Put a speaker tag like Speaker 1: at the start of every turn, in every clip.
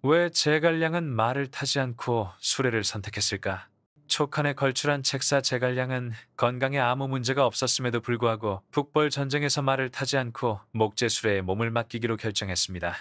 Speaker 1: 왜 제갈량은 말을 타지 않고 수레를 선택했을까? 촉한에 걸출한 책사 제갈량은 건강에 아무 문제가 없었음에도 불구하고 북벌 전쟁에서 말을 타지 않고 목재 수레에 몸을 맡기기로 결정했습니다.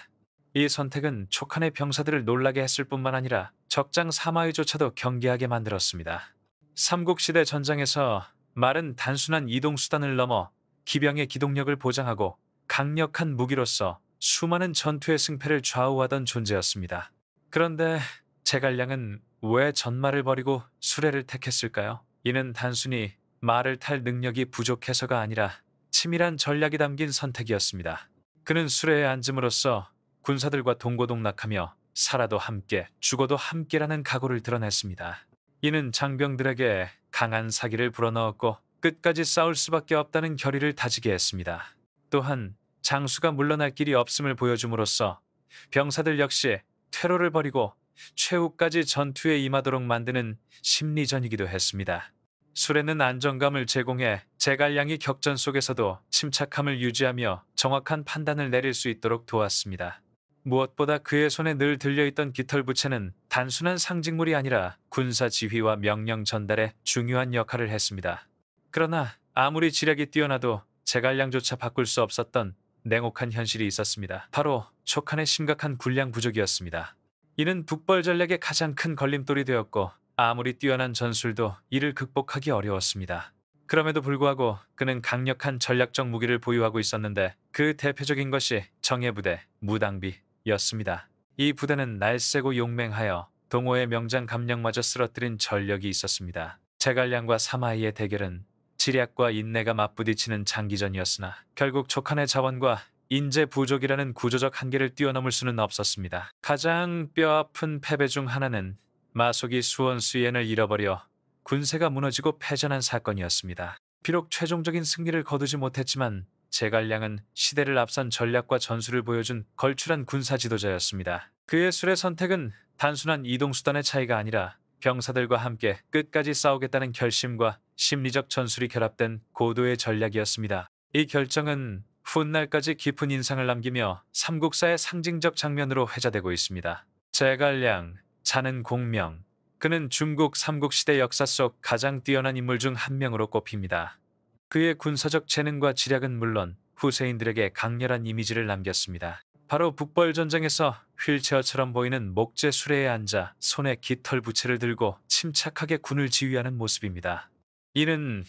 Speaker 1: 이 선택은 촉한의 병사들을 놀라게 했을 뿐만 아니라 적장 사마의조차도 경계하게 만들었습니다. 삼국시대 전장에서 말은 단순한 이동수단을 넘어 기병의 기동력을 보장하고 강력한 무기로서 수많은 전투의 승패를 좌우하던 존재였습니다. 그런데 제갈량은 왜 전말을 버리고 수레를 택했을까요? 이는 단순히 말을 탈 능력이 부족해서가 아니라 치밀한 전략이 담긴 선택이었습니다. 그는 수레에 앉음으로써 군사들과 동고동락하며 살아도 함께 죽어도 함께라는 각오를 드러냈습니다. 이는 장병들에게 강한 사기를 불어넣었고 끝까지 싸울 수밖에 없다는 결의를 다지게 했습니다. 또한 장수가 물러날 길이 없음을 보여줌으로써 병사들 역시 퇴로를 버리고 최후까지 전투에 임하도록 만드는 심리전이기도 했습니다. 수레는 안정감을 제공해 제갈량이 격전 속에서도 침착함을 유지하며 정확한 판단을 내릴 수 있도록 도왔습니다. 무엇보다 그의 손에 늘 들려있던 깃털부채는 단순한 상징물이 아니라 군사 지휘와 명령 전달에 중요한 역할을 했습니다. 그러나 아무리 지략이 뛰어나도 제갈량조차 바꿀 수 없었던 냉혹한 현실이 있었습니다. 바로 촉한의 심각한 군량 부족이었습니다. 이는 북벌 전략의 가장 큰 걸림돌이 되었고 아무리 뛰어난 전술도 이를 극복하기 어려웠습니다. 그럼에도 불구하고 그는 강력한 전략적 무기를 보유하고 있었는데 그 대표적인 것이 정예부대, 무당비였습니다. 이 부대는 날쌔고 용맹하여 동호의 명장 감령마저 쓰러뜨린 전력이 있었습니다. 제갈량과 사마이의 대결은 지략과 인내가 맞부딪히는 장기전이었으나 결국 촉한의 자원과 인재 부족이라는 구조적 한계를 뛰어넘을 수는 없었습니다. 가장 뼈아픈 패배 중 하나는 마속이 수원수yen을 잃어버려 군세가 무너지고 패전한 사건이었습니다. 비록 최종적인 승리를 거두지 못했지만 제갈량은 시대를 앞선 전략과 전술을 보여준 걸출한 군사 지도자였습니다. 그의 수레 선택은 단순한 이동수단의 차이가 아니라 병사들과 함께 끝까지 싸우겠다는 결심과 심리적 전술이 결합된 고도의 전략이었습니다. 이 결정은 훗날까지 깊은 인상을 남기며 삼국사의 상징적 장면으로 회자되고 있습니다. 제갈량, 자는 공명. 그는 중국 삼국시대 역사 속 가장 뛰어난 인물 중 한 명으로 꼽힙니다. 그의 군사적 재능과 지략은 물론 후세인들에게 강렬한 이미지를 남겼습니다. 바로 북벌 전쟁에서 휠체어처럼 보이는 목재 수레에 앉아 손에 깃털 부채를 들고 침착하게 군을 지휘하는 모습입니다. 이는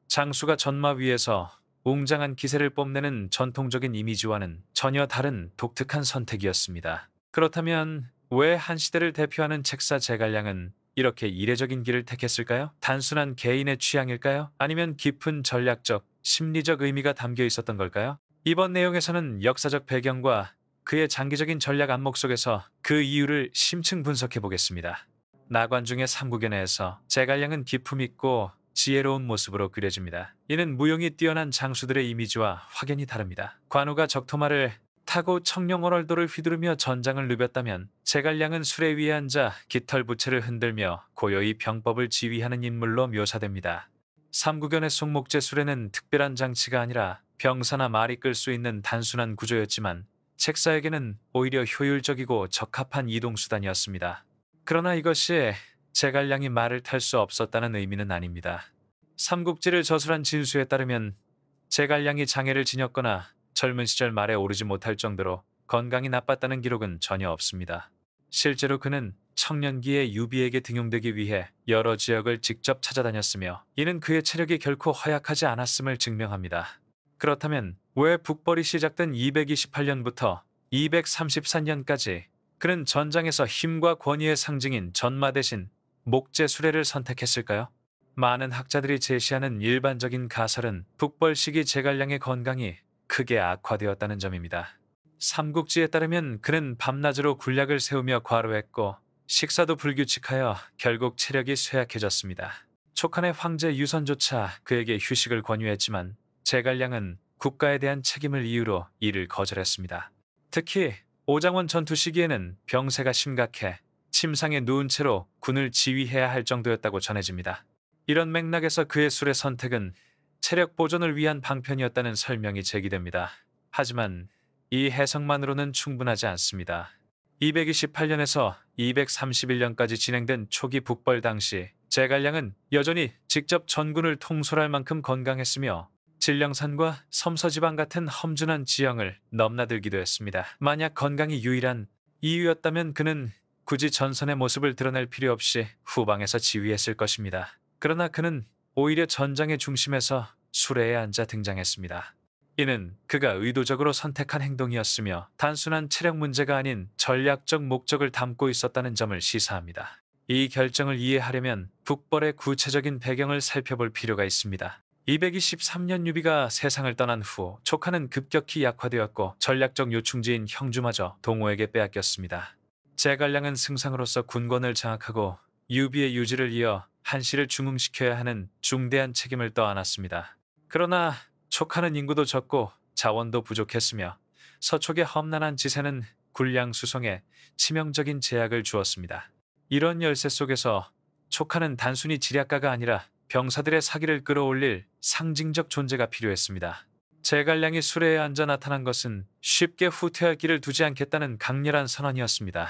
Speaker 1: 장수가 전마 위에서 웅장한 기세를 뽐내는 전통적인 이미지와는 전혀 다른 독특한 선택이었습니다. 그렇다면 왜 한 시대를 대표하는 책사 제갈량은 이렇게 이례적인 길을 택했을까요? 단순한 개인의 취향일까요? 아니면 깊은 전략적, 심리적 의미가 담겨 있었던 걸까요? 이번 내용에서는 역사적 배경과 그의 장기적인 전략 안목 속에서 그 이유를 심층 분석해 보겠습니다. 나관중의 삼국연애에서 제갈량은 기품 있고 지혜로운 모습으로 그려집니다. 이는 무용이 뛰어난 장수들의 이미지와 확연히 다릅니다. 관우가 적토마를 타고 청룡오월도를 휘두르며 전장을 누볐다면 제갈량은 수레 위에 앉아 깃털 부채를 흔들며 고요히 병법을 지휘하는 인물로 묘사됩니다. 삼국연의 송목제 수레는 특별한 장치가 아니라 병사나 말이 끌 수 있는 단순한 구조였지만 책사에게는 오히려 효율적이고 적합한 이동수단이었습니다. 그러나 이것이 제갈량이 말을 탈 수 없었다는 의미는 아닙니다. 삼국지를 저술한 진수에 따르면 제갈량이 장애를 지녔거나 젊은 시절 말에 오르지 못할 정도로 건강이 나빴다는 기록은 전혀 없습니다. 실제로 그는 청년기에 유비에게 등용되기 위해 여러 지역을 직접 찾아다녔으며 이는 그의 체력이 결코 허약하지 않았음을 증명합니다. 그렇다면 왜 북벌이 시작된 228년부터 234년까지 그는 전장에서 힘과 권위의 상징인 전마 대신 목재 수레를 선택했을까요? 많은 학자들이 제시하는 일반적인 가설은 북벌 시기 제갈량의 건강이 크게 악화되었다는 점입니다. 삼국지에 따르면 그는 밤낮으로 군략을 세우며 과로했고 식사도 불규칙하여 결국 체력이 쇠약해졌습니다. 촉한의 황제 유선조차 그에게 휴식을 권유했지만 제갈량은 국가에 대한 책임을 이유로 이를 거절했습니다. 특히 오장원 전투 시기에는 병세가 심각해 침상에 누운 채로 군을 지휘해야 할 정도였다고 전해집니다. 이런 맥락에서 그의 수레 선택은 체력 보존을 위한 방편이었다는 설명이 제기됩니다. 하지만 이 해석만으로는 충분하지 않습니다. 228년에서 231년까지 진행된 초기 북벌 당시 제갈량은 여전히 직접 전군을 통솔할 만큼 건강했으며 진령산과 섬서지방 같은 험준한 지형을 넘나들기도 했습니다. 만약 건강이 유일한 이유였다면 그는 굳이 전선의 모습을 드러낼 필요 없이 후방에서 지휘했을 것입니다. 그러나 그는 오히려 전장의 중심에서 수레에 앉아 등장했습니다. 이는 그가 의도적으로 선택한 행동이었으며 단순한 체력 문제가 아닌 전략적 목적을 담고 있었다는 점을 시사합니다. 이 결정을 이해하려면 북벌의 구체적인 배경을 살펴볼 필요가 있습니다. 223년 유비가 세상을 떠난 후 촉하는 급격히 약화되었고 전략적 요충지인 형주마저 동호에게 빼앗겼습니다. 제갈량은 승상으로서 군권을 장악하고 유비의 유지를 이어 한시를 중흥시켜야 하는 중대한 책임을 떠안았습니다. 그러나 촉하는 인구도 적고 자원도 부족했으며 서촉의 험난한 지세는 군량 수송에 치명적인 제약을 주었습니다. 이런 열세 속에서 촉하는 단순히 지략가가 아니라 병사들의 사기를 끌어올릴 상징적 존재가 필요했습니다. 제갈량이 수레에 앉아 나타난 것은 쉽게 후퇴할 길을 두지 않겠다는 강렬한 선언이었습니다.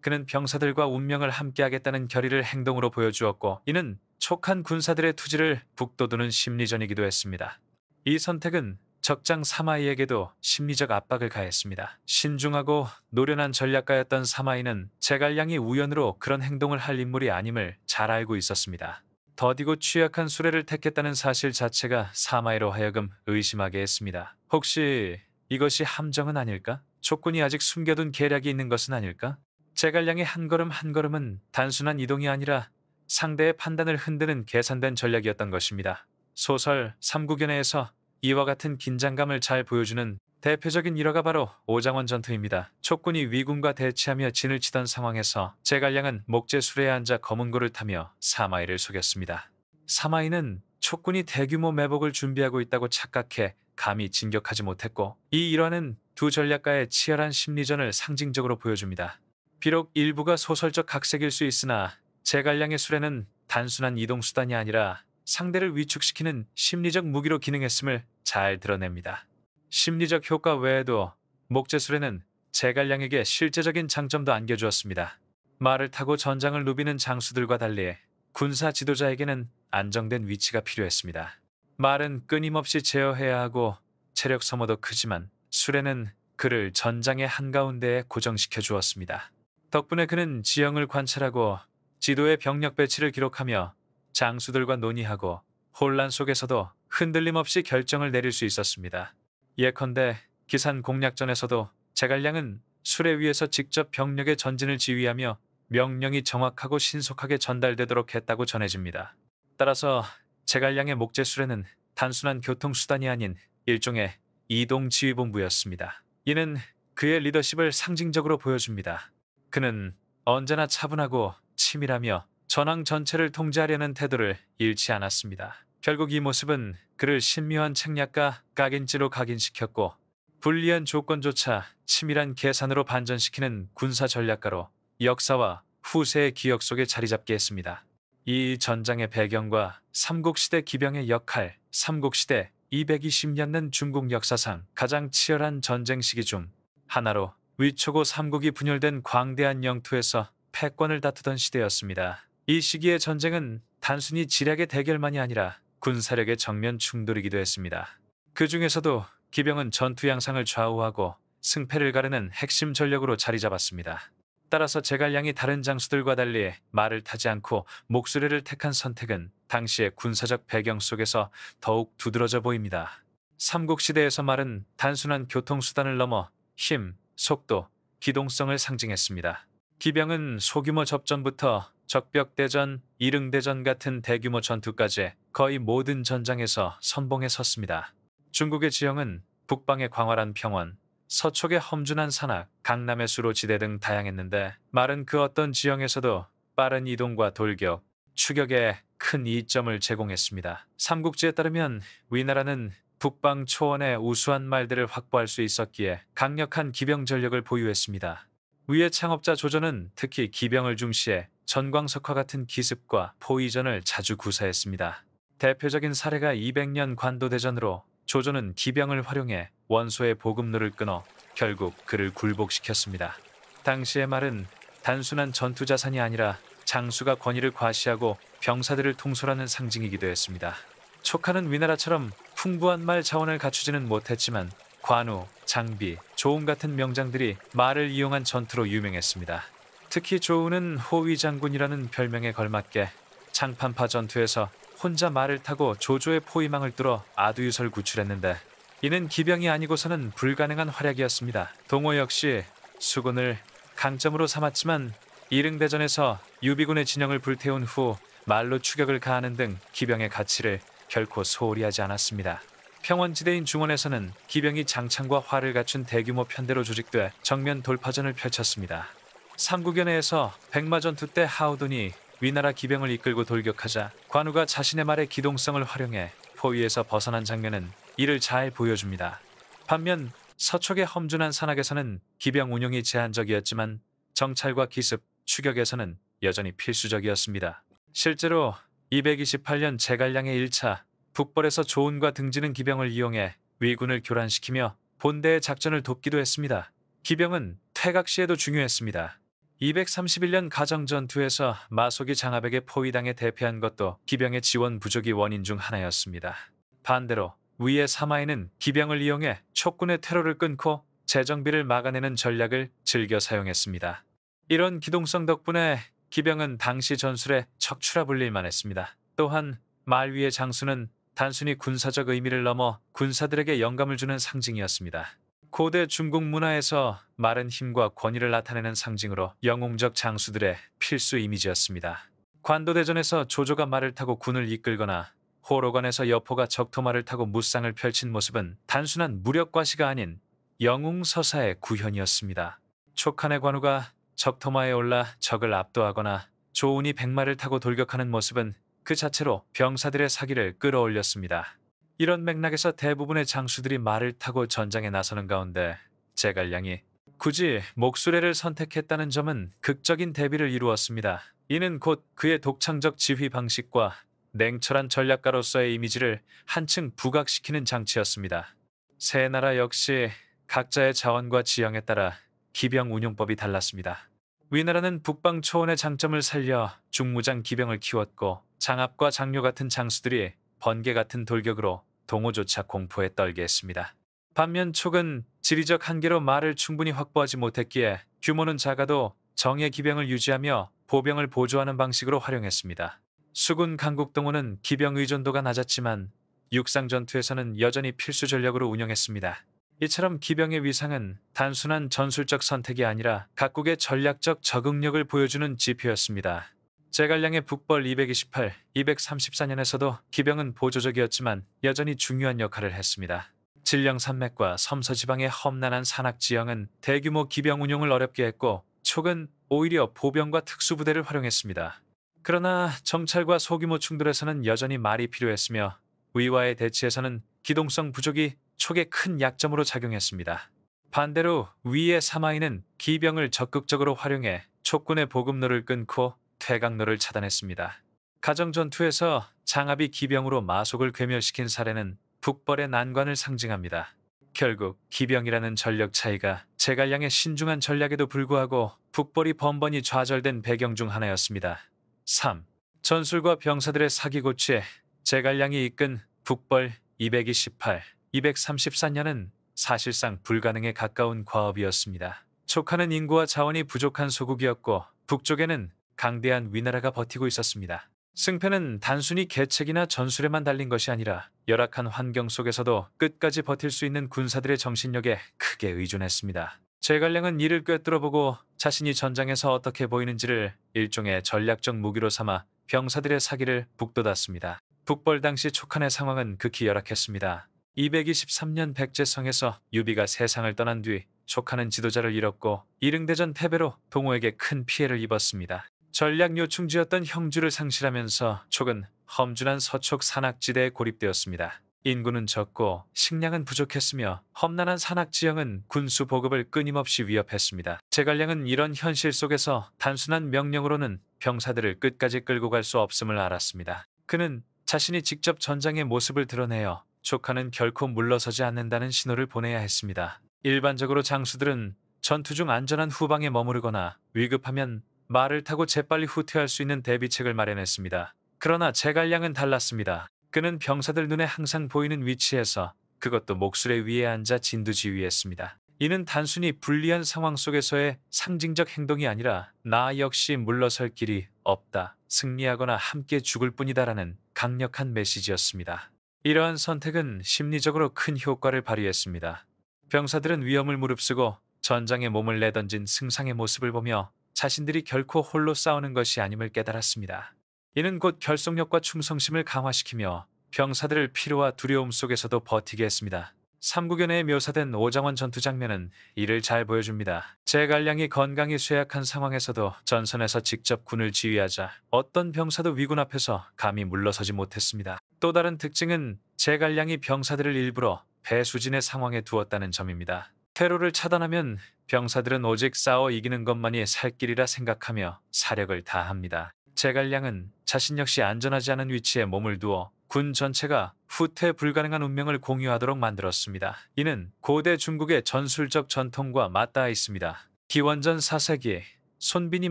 Speaker 1: 그는 병사들과 운명을 함께하겠다는 결의를 행동으로 보여주었고 이는 촉한 군사들의 투지를 북돋우는 심리전이기도 했습니다. 이 선택은 적장 사마이에게도 심리적 압박을 가했습니다. 신중하고 노련한 전략가였던 사마이는 제갈량이 우연으로 그런 행동을 할 인물이 아님을 잘 알고 있었습니다. 더디고 취약한 수레를 택했다는 사실 자체가 사마이로 하여금 의심하게 했습니다. 혹시 이것이 함정은 아닐까? 촉군이 아직 숨겨둔 계략이 있는 것은 아닐까? 제갈량의 한 걸음 한 걸음은 단순한 이동이 아니라 상대의 판단을 흔드는 계산된 전략이었던 것입니다. 소설 삼국연애에서 이와 같은 긴장감을 잘 보여주는 대표적인 일화가 바로 오장원 전투입니다. 촉군이 위군과 대치하며 진을 치던 상황에서 제갈량은 목재 수레에 앉아 검은고를 타며 사마이를 속였습니다. 사마이는 촉군이 대규모 매복을 준비하고 있다고 착각해 감히 진격하지 못했고 이 일화는 두 전략가의 치열한 심리전을 상징적으로 보여줍니다. 비록 일부가 소설적 각색일 수 있으나 제갈량의 수레는 단순한 이동수단이 아니라 상대를 위축시키는 심리적 무기로 기능했음을 잘 드러냅니다. 심리적 효과 외에도 목재수레는 제갈량에게 실제적인 장점도 안겨주었습니다. 말을 타고 전장을 누비는 장수들과 달리 군사 지도자에게는 안정된 위치가 필요했습니다. 말은 끊임없이 제어해야 하고 체력 소모도 크지만 수레는 그를 전장의 한가운데에 고정시켜 주었습니다. 덕분에 그는 지형을 관찰하고 지도의 병력 배치를 기록하며 장수들과 논의하고 혼란 속에서도 흔들림 없이 결정을 내릴 수 있었습니다. 예컨대 기산 공략전에서도 제갈량은 수레 위에서 직접 병력의 전진을 지휘하며 명령이 정확하고 신속하게 전달되도록 했다고 전해집니다. 따라서 제갈량의 목재수레는 단순한 교통수단이 아닌 일종의 이동지휘본부였습니다. 이는 그의 리더십을 상징적으로 보여줍니다. 그는 언제나 차분하고 치밀하며 전황 전체를 통제하려는 태도를 잃지 않았습니다. 결국 이 모습은 그를 신묘한 책략가 각인지로 각인시켰고 불리한 조건조차 치밀한 계산으로 반전시키는 군사 전략가로 역사와 후세의 기억 속에 자리 잡게 했습니다. 이 전장의 배경과 삼국시대 기병의 역할, 삼국시대 220년 중국 역사상 가장 치열한 전쟁 시기 중 하나로 위초고 삼국이 분열된 광대한 영토에서 패권을 다투던 시대였습니다. 이 시기의 전쟁은 단순히 지략의 대결만이 아니라 군사력의 정면 충돌이기도 했습니다. 그 중에서도 기병은 전투 양상을 좌우하고 승패를 가르는 핵심 전력으로 자리 잡았습니다. 따라서 제갈량이 다른 장수들과 달리 말을 타지 않고 목수레를 택한 선택은 당시의 군사적 배경 속에서 더욱 두드러져 보입니다. 삼국시대에서 말은 단순한 교통수단을 넘어 힘, 속도, 기동성을 상징했습니다. 기병은 소규모 접전부터 적벽대전, 이릉대전 같은 대규모 전투까지 거의 모든 전장에서 선봉에 섰습니다. 중국의 지형은 북방의 광활한 평원, 서촉의 험준한 산악, 강남의 수로지대 등 다양했는데 말은 그 어떤 지형에서도 빠른 이동과 돌격, 추격에 큰 이점을 제공했습니다. 삼국지에 따르면 위나라는 북방 초원에 우수한 말들을 확보할 수 있었기에 강력한 기병 전력을 보유했습니다. 위의 창업자 조선은 특히 기병을 중시해 전광석화 같은 기습과 포위전을 자주 구사했습니다. 대표적인 사례가 200년 관도대전으로 조선은 기병을 활용해 원소의 보급로를 끊어 결국 그를 굴복시켰습니다. 당시의 말은 단순한 전투 자산이 아니라 장수가 권위를 과시하고 병사들을 통솔하는 상징이기도 했습니다. 촉하는 위나라처럼 풍부한 말 자원을 갖추지는 못했지만 관우, 장비, 조운 같은 명장들이 말을 이용한 전투로 유명했습니다. 특히 조우는 호위 장군이라는 별명에 걸맞게 장판파 전투에서 혼자 말을 타고 조조의 포위망을 뚫어 아두유설 구출했는데 이는 기병이 아니고서는 불가능한 활약이었습니다. 동호 역시 수군을 강점으로 삼았지만 이릉대전에서 유비군의 진영을 불태운 후 말로 추격을 가하는 등 기병의 가치를 결코 소홀히 하지 않았습니다. 평원지대인 중원에서는 기병이 장창과 활을 갖춘 대규모 편대로 조직돼 정면 돌파전을 펼쳤습니다. 삼국연회에서 백마전투 때 하우돈이 위나라 기병을 이끌고 돌격하자 관우가 자신의 말의 기동성을 활용해 포위에서 벗어난 장면은 이를 잘 보여줍니다. 반면 서촉의 험준한 산악에서는 기병 운용이 제한적이었지만 정찰과 기습, 추격에서는 여전히 필수적이었습니다. 실제로 228년 제갈량의 1차 북벌에서 조운과 등지는 기병을 이용해 위군을 교란시키며 본대의 작전을 돕기도 했습니다. 기병은 퇴각 시에도 중요했습니다. 231년 가정전투에서 마속이 장압에게 포위당해 대패한 것도 기병의 지원 부족이 원인 중 하나였습니다. 반대로 위의 사마이는 기병을 이용해 촉군의 테러를 끊고 재정비를 막아내는 전략을 즐겨 사용했습니다. 이런 기동성 덕분에 기병은 당시 전술에 척추라 불릴 만했습니다. 또한 말 위의 장수는 단순히 군사적 의미를 넘어 군사들에게 영감을 주는 상징이었습니다. 고대 중국 문화에서 말은 힘과 권위를 나타내는 상징으로 영웅적 장수들의 필수 이미지였습니다. 관도대전에서 조조가 말을 타고 군을 이끌거나 호로관에서 여포가 적토마를 타고 무쌍을 펼친 모습은 단순한 무력과시가 아닌 영웅서사의 구현이었습니다. 촉한의 관우가 적토마에 올라 적을 압도하거나 조운이 백마를 타고 돌격하는 모습은 그 자체로 병사들의 사기를 끌어올렸습니다. 이런 맥락에서 대부분의 장수들이 말을 타고 전장에 나서는 가운데 제갈량이 굳이 목수레를 선택했다는 점은 극적인 대비를 이루었습니다. 이는 곧 그의 독창적 지휘 방식과 냉철한 전략가로서의 이미지를 한층 부각시키는 장치였습니다. 세 나라 역시 각자의 자원과 지형에 따라 기병 운용법이 달랐습니다. 위나라는 북방 초원의 장점을 살려 중무장 기병을 키웠고 장압과 장료 같은 장수들이 번개 같은 돌격으로 동호조차 공포에 떨게 했습니다. 반면 촉은 지리적 한계로 말을 충분히 확보하지 못했기에 규모는 작아도 정예 기병을 유지하며 보병을 보조하는 방식으로 활용했습니다. 수군 강국동호는 기병 의존도가 낮았지만 육상 전투에서는 여전히 필수 전력으로 운영했습니다. 이처럼 기병의 위상은 단순한 전술적 선택이 아니라 각국의 전략적 적응력을 보여주는 지표였습니다. 제갈량의 북벌 228, 234년에서도 기병은 보조적이었지만 여전히 중요한 역할을 했습니다. 진령 산맥과 섬서 지방의 험난한 산악 지형은 대규모 기병 운용을 어렵게 했고 촉은 오히려 보병과 특수부대를 활용했습니다. 그러나 정찰과 소규모 충돌에서는 여전히 말이 필요했으며 위와의 대치에서는 기동성 부족이 촉의 큰 약점으로 작용했습니다. 반대로 위의 사마이는 기병을 적극적으로 활용해 촉군의 보급로를 끊고 퇴각로를 차단했습니다. 가정전투에서 장압이 기병으로 마속을 괴멸시킨 사례는 북벌의 난관을 상징합니다. 결국 기병이라는 전력 차이가 제갈량의 신중한 전략에도 불구하고 북벌이 번번이 좌절된 배경 중 하나였습니다. 3. 전술과 병사들의 사기고치에 제갈량이 이끈 북벌 228, 234년은 사실상 불가능에 가까운 과업이었습니다. 촉하는 인구와 자원이 부족한 소국이었고 북쪽에는 강대한 위나라가 버티고 있었습니다. 승패는 단순히 계책이나 전술에만 달린 것이 아니라 열악한 환경 속에서도 끝까지 버틸 수 있는 군사들의 정신력에 크게 의존했습니다. 제갈량은 이를 꿰뚫어보고 자신이 전장에서 어떻게 보이는지를 일종의 전략적 무기로 삼아 병사들의 사기를 북돋았습니다. 북벌 당시 촉한의 상황은 극히 열악했습니다. 223년 백제성에서 유비가 세상을 떠난 뒤 촉한은 지도자를 잃었고 이릉대전 패배로 동호에게 큰 피해를 입었습니다. 전략 요충지였던 형주를 상실하면서 촉은 험준한 서촉 산악지대에 고립되었습니다. 인구는 적고 식량은 부족했으며 험난한 산악지형은 군수 보급을 끊임없이 위협했습니다. 제갈량은 이런 현실 속에서 단순한 명령으로는 병사들을 끝까지 끌고 갈 수 없음을 알았습니다. 그는 자신이 직접 전장의 모습을 드러내어 촉하는 결코 물러서지 않는다는 신호를 보내야 했습니다. 일반적으로 장수들은 전투 중 안전한 후방에 머무르거나 위급하면 말을 타고 재빨리 후퇴할 수 있는 대비책을 마련했습니다. 그러나 제갈량은 달랐습니다. 그는 병사들 눈에 항상 보이는 위치에서, 그것도 목수레 위에 앉아 진두지휘했습니다. 이는 단순히 불리한 상황 속에서의 상징적 행동이 아니라 나 역시 물러설 길이 없다, 승리하거나 함께 죽을 뿐이다라는 강력한 메시지였습니다. 이러한 선택은 심리적으로 큰 효과를 발휘했습니다. 병사들은 위험을 무릅쓰고 전장에 몸을 내던진 승상의 모습을 보며 자신들이 결코 홀로 싸우는 것이 아님을 깨달았습니다. 이는 곧 결속력과 충성심을 강화시키며 병사들을 피로와 두려움 속에서도 버티게 했습니다. 삼국연애에 묘사된 오장원 전투 장면은 이를 잘 보여줍니다. 제갈량이 건강이 쇠약한 상황에서도 전선에서 직접 군을 지휘하자 어떤 병사도 위군 앞에서 감히 물러서지 못했습니다. 또 다른 특징은 제갈량이 병사들을 일부러 배수진의 상황에 두었다는 점입니다. 퇴로를 차단하면 병사들은 오직 싸워 이기는 것만이 살 길이라 생각하며 사력을 다합니다. 제갈량은 자신 역시 안전하지 않은 위치에 몸을 두어 군 전체가 후퇴 불가능한 운명을 공유하도록 만들었습니다. 이는 고대 중국의 전술적 전통과 맞닿아 있습니다. 기원전 4세기 손빈이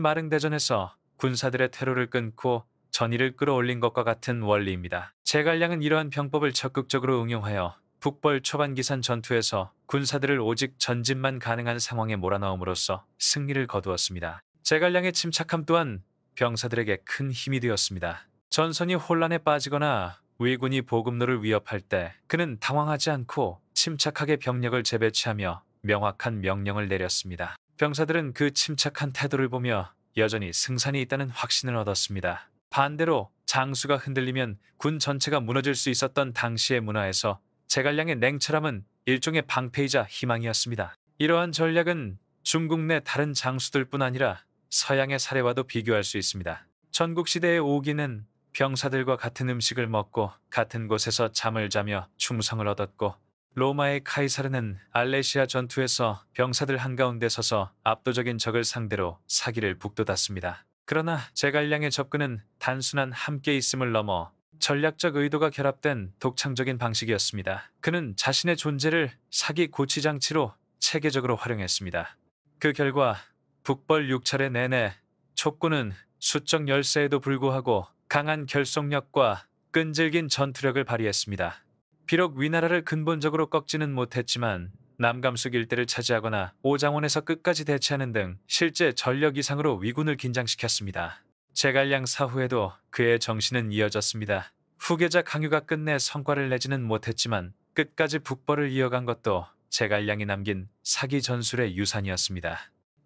Speaker 1: 마릉대전에서 군사들의 퇴로를 끊고 전의를 끌어올린 것과 같은 원리입니다. 제갈량은 이러한 병법을 적극적으로 응용하여 북벌 초반 기산 전투에서 군사들을 오직 전진만 가능한 상황에 몰아넣음으로써 승리를 거두었습니다. 제갈량의 침착함 또한 병사들에게 큰 힘이 되었습니다. 전선이 혼란에 빠지거나 위군이 보급로를 위협할 때 그는 당황하지 않고 침착하게 병력을 재배치하며 명확한 명령을 내렸습니다. 병사들은 그 침착한 태도를 보며 여전히 승산이 있다는 확신을 얻었습니다. 반대로 장수가 흔들리면 군 전체가 무너질 수 있었던 당시의 문화에서 제갈량의 냉철함은 일종의 방패이자 희망이었습니다. 이러한 전략은 중국 내 다른 장수들뿐 아니라 서양의 사례와도 비교할 수 있습니다. 전국시대의 오기는 병사들과 같은 음식을 먹고 같은 곳에서 잠을 자며 충성을 얻었고, 로마의 카이사르는 알레시아 전투에서 병사들 한가운데 서서 압도적인 적을 상대로 사기를 북돋았습니다. 그러나 제갈량의 접근은 단순한 함께 있음을 넘어 전략적 의도가 결합된 독창적인 방식이었습니다. 그는 자신의 존재를 사기 고치장치로 체계적으로 활용했습니다. 그 결과 북벌 6차례 내내 촉군은 수적 열세에도 불구하고 강한 결속력과 끈질긴 전투력을 발휘했습니다. 비록 위나라를 근본적으로 꺾지는 못했지만 남감숙 일대를 차지하거나 오장원에서 끝까지 대치하는 등 실제 전력 이상으로 위군을 긴장시켰습니다. 제갈량 사후에도 그의 정신은 이어졌습니다. 후계자 강유가 끝내 성과를 내지는 못했지만 끝까지 북벌을 이어간 것도 제갈량이 남긴 사기 전술의 유산이었습니다.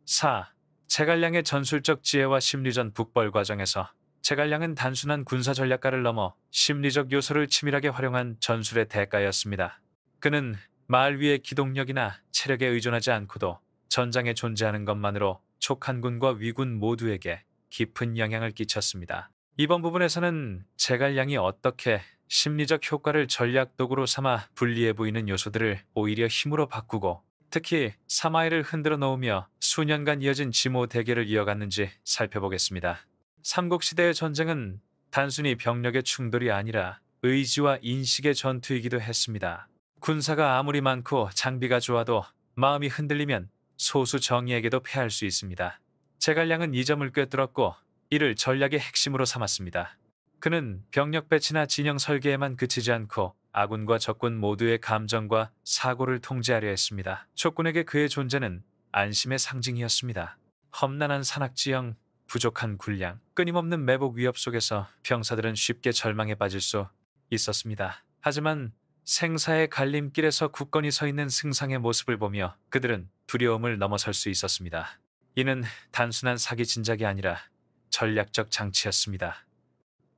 Speaker 1: 4. 제갈량의 전술적 지혜와 심리전. 북벌 과정에서 제갈량은 단순한 군사 전략가를 넘어 심리적 요소를 치밀하게 활용한 전술의 대가였습니다. 그는 말 위의 기동력이나 체력에 의존하지 않고도 전장에 존재하는 것만으로 촉한군과 위군 모두에게 깊은 영향을 끼쳤습니다. 이번 부분에서는 제갈량이 어떻게 심리적 효과를 전략 도구로 삼아 불리해 보이는 요소들을 오히려 힘으로 바꾸고, 특히 사마이를 흔들어 놓으며 수년간 이어진 지모 대결을 이어갔는지 살펴보겠습니다. 삼국시대의 전쟁은 단순히 병력의 충돌이 아니라 의지와 인식의 전투이기도 했습니다. 군사가 아무리 많고 장비가 좋아도 마음이 흔들리면 소수 정예에게도 패할 수 있습니다. 제갈량은 이 점을 꿰뚫었고 이를 전략의 핵심으로 삼았습니다. 그는 병력 배치나 진영 설계에만 그치지 않고 아군과 적군 모두의 감정과 사고를 통제하려 했습니다. 촉군에게 그의 존재는 안심의 상징이었습니다. 험난한 산악지형, 부족한 군량, 끊임없는 매복 위협 속에서 병사들은 쉽게 절망에 빠질 수 있었습니다. 하지만 생사의 갈림길에서 굳건히 서 있는 승상의 모습을 보며 그들은 두려움을 넘어설 수 있었습니다. 이는 단순한 사기 진작이 아니라 전략적 장치였습니다.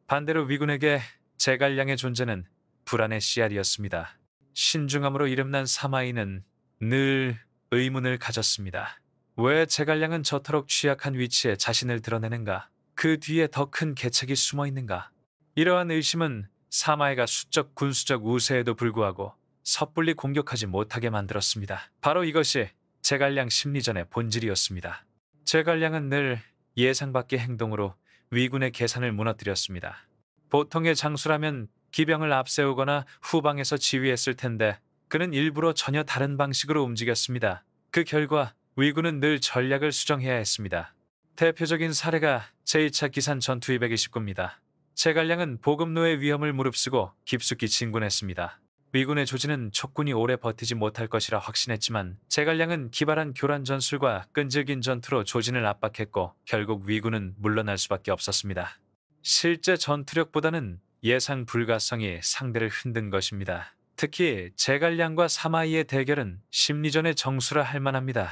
Speaker 1: 반대로 위군에게 제갈량의 존재는 불안의 씨알이었습니다. 신중함으로 이름난 사마이는 늘 의문을 가졌습니다. 왜 제갈량은 저토록 취약한 위치에 자신을 드러내는가? 그 뒤에 더 큰 계책이 숨어 있는가? 이러한 의심은 사마이가 수적 군수적 우세에도 불구하고 섣불리 공격하지 못하게 만들었습니다. 바로 이것이 제갈량 심리전의 본질이었습니다. 제갈량은 늘 예상 밖의 행동으로 위군의 계산을 무너뜨렸습니다. 보통의 장수라면 기병을 앞세우거나 후방에서 지휘했을 텐데 그는 일부러 전혀 다른 방식으로 움직였습니다. 그 결과 위군은 늘 전략을 수정해야 했습니다. 대표적인 사례가 제2차 기산 전투 229입니다. 제갈량은 보급로의 위험을 무릅쓰고 깊숙이 진군했습니다. 위군의 조지는 촉군이 오래 버티지 못할 것이라 확신했지만 제갈량은 기발한 교란 전술과 끈질긴 전투로 조진을 압박했고 결국 위군은 물러날 수밖에 없었습니다. 실제 전투력보다는 예상 불가성이 상대를 흔든 것입니다. 특히 제갈량과 사마이의 대결은 심리전의 정수라 할 만합니다.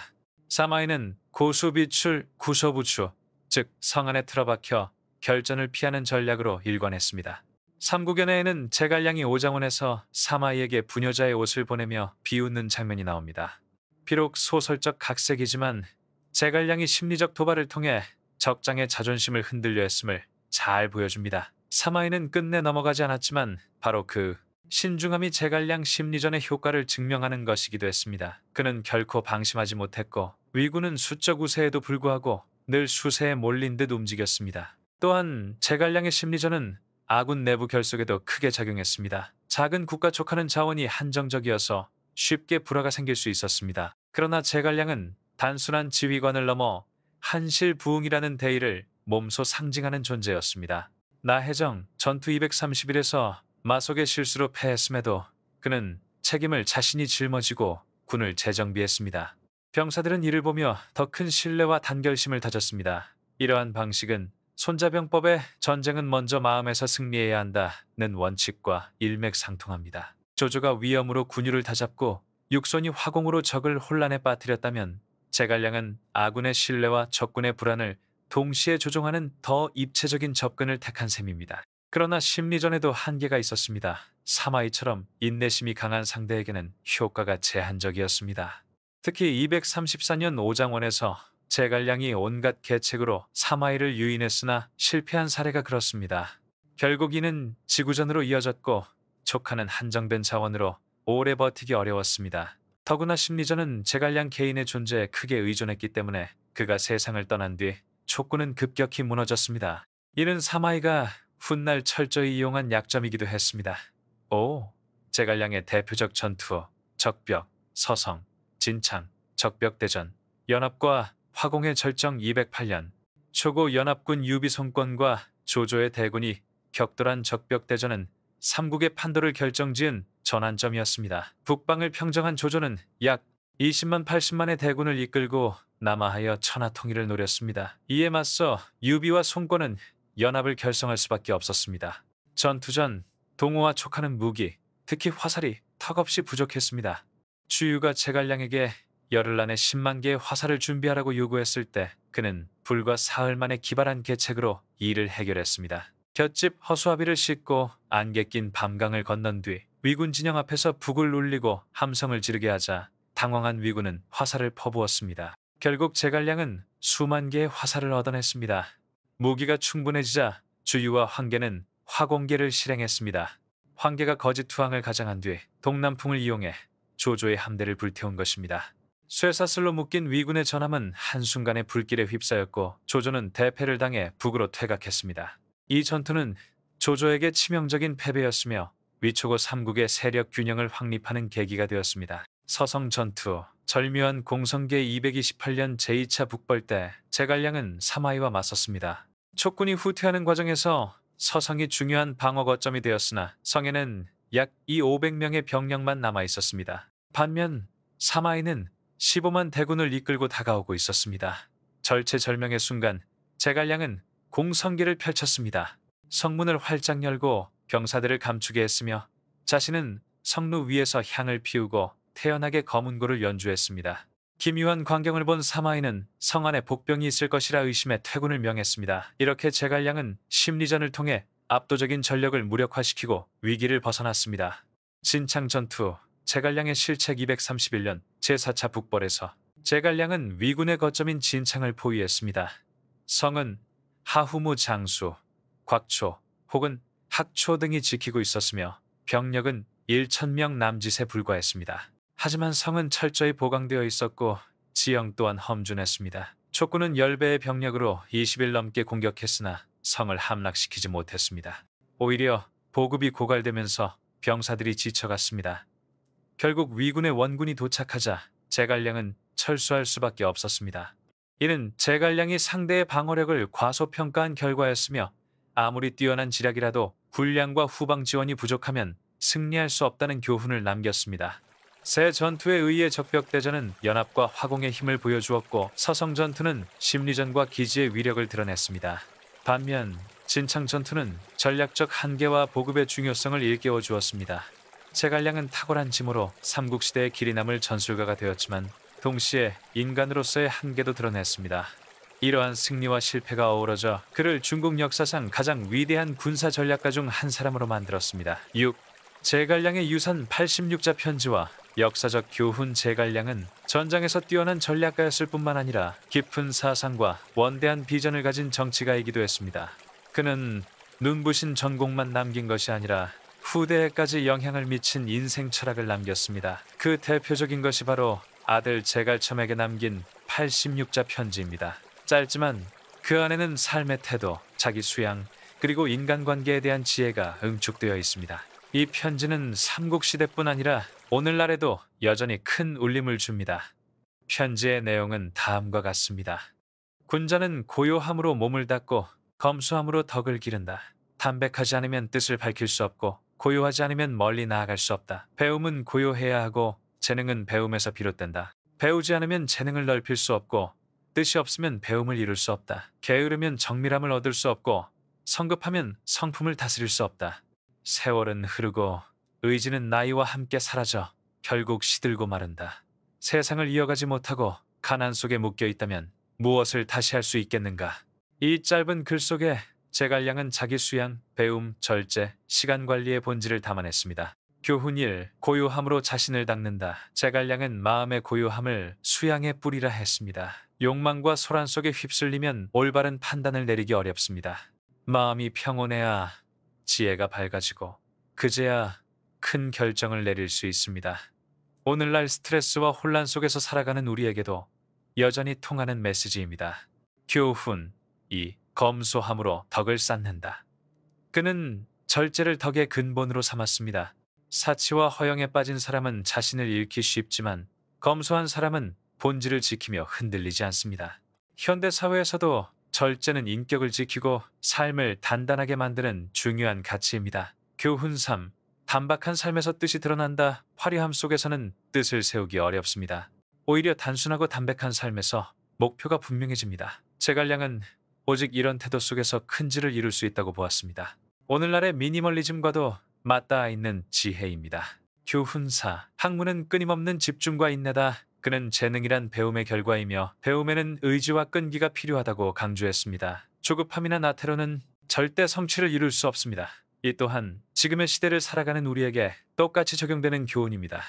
Speaker 1: 사마이는 고수비출 구소부추, 즉 성 안에 틀어박혀 결전을 피하는 전략으로 일관했습니다. 삼국연애에는 제갈량이 오장원에서 사마이에게 부녀자의 옷을 보내며 비웃는 장면이 나옵니다. 비록 소설적 각색이지만 제갈량이 심리적 도발을 통해 적장의 자존심을 흔들려 했음을 잘 보여줍니다. 사마이는 끝내 넘어가지 않았지만 바로 그 신중함이 제갈량 심리전의 효과를 증명하는 것이기도 했습니다. 그는 결코 방심하지 못했고 위군은 수적 우세에도 불구하고 늘 수세에 몰린 듯 움직였습니다. 또한 제갈량의 심리전은 아군 내부 결속에도 크게 작용했습니다. 작은 국가 촉하는 자원이 한정적이어서 쉽게 불화가 생길 수 있었습니다. 그러나 제갈량은 단순한 지휘관을 넘어 한실부흥이라는 대의를 몸소 상징하는 존재였습니다. 나혜정 전투 231에서 마속의 실수로 패했음에도 그는 책임을 자신이 짊어지고 군을 재정비했습니다. 병사들은 이를 보며 더 큰 신뢰와 단결심을 다졌습니다. 이러한 방식은 손자병법의 전쟁은 먼저 마음에서 승리해야 한다는 원칙과 일맥상통합니다. 조조가 위엄으로 군유를 다잡고 육손이 화공으로 적을 혼란에 빠뜨렸다면 제갈량은 아군의 신뢰와 적군의 불안을 동시에 조종하는 더 입체적인 접근을 택한 셈입니다. 그러나 심리전에도 한계가 있었습니다. 사마이처럼 인내심이 강한 상대에게는 효과가 제한적이었습니다. 특히 234년 오장원에서 제갈량이 온갖 계책으로 사마이를 유인했으나 실패한 사례가 그렇습니다. 결국 이는 지구전으로 이어졌고 촉하는 한정된 자원으로 오래 버티기 어려웠습니다. 더구나 심리전은 제갈량 개인의 존재에 크게 의존했기 때문에 그가 세상을 떠난 뒤 촉군은 급격히 무너졌습니다. 이는 사마이가 훗날 철저히 이용한 약점이기도 했습니다. 제갈량의 대표적 전투, 적벽, 서성, 진창, 적벽대전, 연합과 화공의 절정 208년, 초고 연합군 유비송권과 조조의 대군이 격돌한 적벽대전은 삼국의 판도를 결정지은 전환점이었습니다. 북방을 평정한 조조는 약 20만 80만의 대군을 이끌고 남하하여 천하 통일을 노렸습니다. 이에 맞서 유비와 송권은 연합을 결성할 수밖에 없었습니다. 전투 전 동호와 촉하는 무기, 특히 화살이 턱없이 부족했습니다. 주유가 제갈량에게 열흘 안에 10만 개의 화살을 준비하라고 요구했을 때 그는 불과 사흘 만에 기발한 계책으로 이를 해결했습니다. 볏짚 허수아비를 싣고 안개 낀 밤강을 건넌 뒤 위군 진영 앞에서 북을 울리고 함성을 지르게 하자 당황한 위군은 화살을 퍼부었습니다. 결국 제갈량은 수만 개의 화살을 얻어냈습니다. 무기가 충분해지자 주유와 황계는 화공계를 실행했습니다. 황계가 거짓투항을 가장한 뒤 동남풍을 이용해 조조의 함대를 불태운 것입니다. 쇠사슬로 묶인 위군의 전함은 한순간에 불길에 휩싸였고 조조는 대패를 당해 북으로 퇴각했습니다. 이 전투는 조조에게 치명적인 패배였으며 위초고 삼국의 세력 균형을 확립하는 계기가 되었습니다. 서성 전투, 절묘한 공성계 228년 제2차 북벌 때 제갈량은 사마이와 맞섰습니다. 촉군이 후퇴하는 과정에서 서성이 중요한 방어 거점이 되었으나 성에는 약 500명의 병력만 남아 있었습니다. 반면 사마이는 15만 대군을 이끌고 다가오고 있었습니다. 절체절명의 순간 제갈량은 공성계를 펼쳤습니다. 성문을 활짝 열고 병사들을 감추게 했으며 자신은 성루 위에서 향을 피우고 태연하게 검은고를 연주했습니다. 기묘한 광경을 본 사마이는 성 안에 복병이 있을 것이라 의심해 퇴군을 명했습니다. 이렇게 제갈량은 심리전을 통해 압도적인 전력을 무력화시키고 위기를 벗어났습니다. 진창 전투, 제갈량의 실책 231년 제4차 북벌에서 제갈량은 위군의 거점인 진창을 포위했습니다. 성은 하후무 장수, 곽초 혹은 학초 등이 지키고 있었으며 병력은 1,000명 남짓에 불과했습니다. 하지만 성은 철저히 보강되어 있었고 지형 또한 험준했습니다. 촉군은 10배의 병력으로 20일 넘게 공격했으나 성을 함락시키지 못했습니다. 오히려 보급이 고갈되면서 병사들이 지쳐갔습니다. 결국 위군의 원군이 도착하자 제갈량은 철수할 수밖에 없었습니다. 이는 제갈량이 상대의 방어력을 과소평가한 결과였으며 아무리 뛰어난 지략이라도 군량과 후방 지원이 부족하면 승리할 수 없다는 교훈을 남겼습니다. 새 전투에 의해 적벽대전은 연합과 화공의 힘을 보여주었고 서성 전투는 심리전과 기지의 위력을 드러냈습니다. 반면 진창 전투는 전략적 한계와 보급의 중요성을 일깨워 주었습니다. 제갈량은 탁월한 지모로 삼국시대의 길이 남을 전술가가 되었지만 동시에 인간으로서의 한계도 드러냈습니다. 이러한 승리와 실패가 어우러져 그를 중국 역사상 가장 위대한 군사 전략가 중 한 사람으로 만들었습니다. 6. 제갈량의 유산 86자 편지와 역사적 교훈. 제갈량은 전장에서 뛰어난 전략가였을 뿐만 아니라 깊은 사상과 원대한 비전을 가진 정치가이기도 했습니다. 그는 눈부신 전공만 남긴 것이 아니라 후대에까지 영향을 미친 인생 철학을 남겼습니다. 그 대표적인 것이 바로 아들 제갈첨에게 남긴 86자 편지입니다. 짧지만 그 안에는 삶의 태도, 자기 수양, 그리고 인간관계에 대한 지혜가 응축되어 있습니다. 이 편지는 삼국시대뿐 아니라 오늘날에도 여전히 큰 울림을 줍니다. 편지의 내용은 다음과 같습니다. 군자는 고요함으로 몸을 닫고 검소함으로 덕을 기른다. 담백하지 않으면 뜻을 밝힐 수 없고 고요하지 않으면 멀리 나아갈 수 없다. 배움은 고요해야 하고 재능은 배움에서 비롯된다. 배우지 않으면 재능을 넓힐 수 없고 뜻이 없으면 배움을 이룰 수 없다. 게으르면 정밀함을 얻을 수 없고 성급하면 성품을 다스릴 수 없다. 세월은 흐르고 의지는 나이와 함께 사라져 결국 시들고 마른다. 세상을 이어가지 못하고 가난 속에 묶여 있다면 무엇을 다시 할 수 있겠는가? 이 짧은 글 속에 제갈량은 자기 수양, 배움, 절제, 시간 관리의 본질을 담아냈습니다. 교훈 1. 고요함으로 자신을 닦는다. 제갈량은 마음의 고요함을 수양의 뿌리라 했습니다. 욕망과 소란 속에 휩쓸리면 올바른 판단을 내리기 어렵습니다. 마음이 평온해야 지혜가 밝아지고 그제야 큰 결정을 내릴 수 있습니다. 오늘날 스트레스와 혼란 속에서 살아가는 우리에게도 여전히 통하는 메시지입니다. 교훈 2. 검소함으로 덕을 쌓는다. 그는 절제를 덕의 근본으로 삼았습니다. 사치와 허영에 빠진 사람은 자신을 잃기 쉽지만 검소한 사람은 본질을 지키며 흔들리지 않습니다. 현대 사회에서도 절제는 인격을 지키고 삶을 단단하게 만드는 중요한 가치입니다. 교훈 3. 단박한 삶에서 뜻이 드러난다. 화려함 속에서는 뜻을 세우기 어렵습니다. 오히려 단순하고 담백한 삶에서 목표가 분명해집니다. 제갈량은 오직 이런 태도 속에서 큰 질을 이룰 수 있다고 보았습니다. 오늘날의 미니멀리즘과도 맞닿아 있는 지혜입니다. 교훈 4. 학문은 끊임없는 집중과 인내다. 그는 재능이란 배움의 결과이며 배움에는 의지와 끈기가 필요하다고 강조했습니다. 조급함이나 나태로는 절대 성취를 이룰 수 없습니다. 이 또한 지금의 시대를 살아가는 우리에게 똑같이 적용되는 교훈입니다.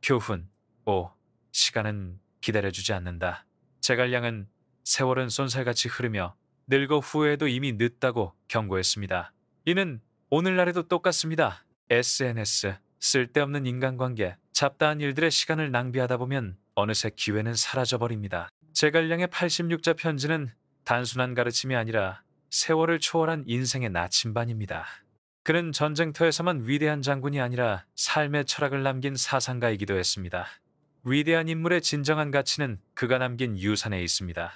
Speaker 1: 교훈 5. 시간은 기다려주지 않는다. 제갈량은 세월은 쏜살같이 흐르며 늙어 후회해도 이미 늦다고 경고했습니다. 이는 오늘날에도 똑같습니다. SNS, 쓸데없는 인간관계, 잡다한 일들의 시간을 낭비하다 보면 어느새 기회는 사라져버립니다. 제갈량의 86자 편지는 단순한 가르침이 아니라 세월을 초월한 인생의 나침반입니다. 그는 전쟁터에서만 위대한 장군이 아니라 삶의 철학을 남긴 사상가이기도 했습니다. 위대한 인물의 진정한 가치는 그가 남긴 유산에 있습니다.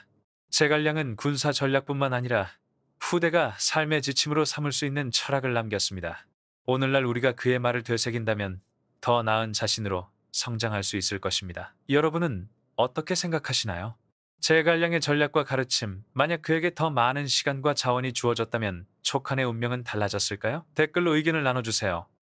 Speaker 1: 제갈량은 군사 전략뿐만 아니라 후대가 삶의 지침으로 삼을 수 있는 철학을 남겼습니다. 오늘날 우리가 그의 말을 되새긴다면 더 나은 자신으로 성장할 수 있을 것입니다. 여러분은 어떻게 생각하시나요? 제갈량의 전략과 가르침, 만약 그에게 더 많은 시간과 자원이 주어졌다면 촉한의 운명은 달라졌을까요? 댓글로 의견을 나눠주세요.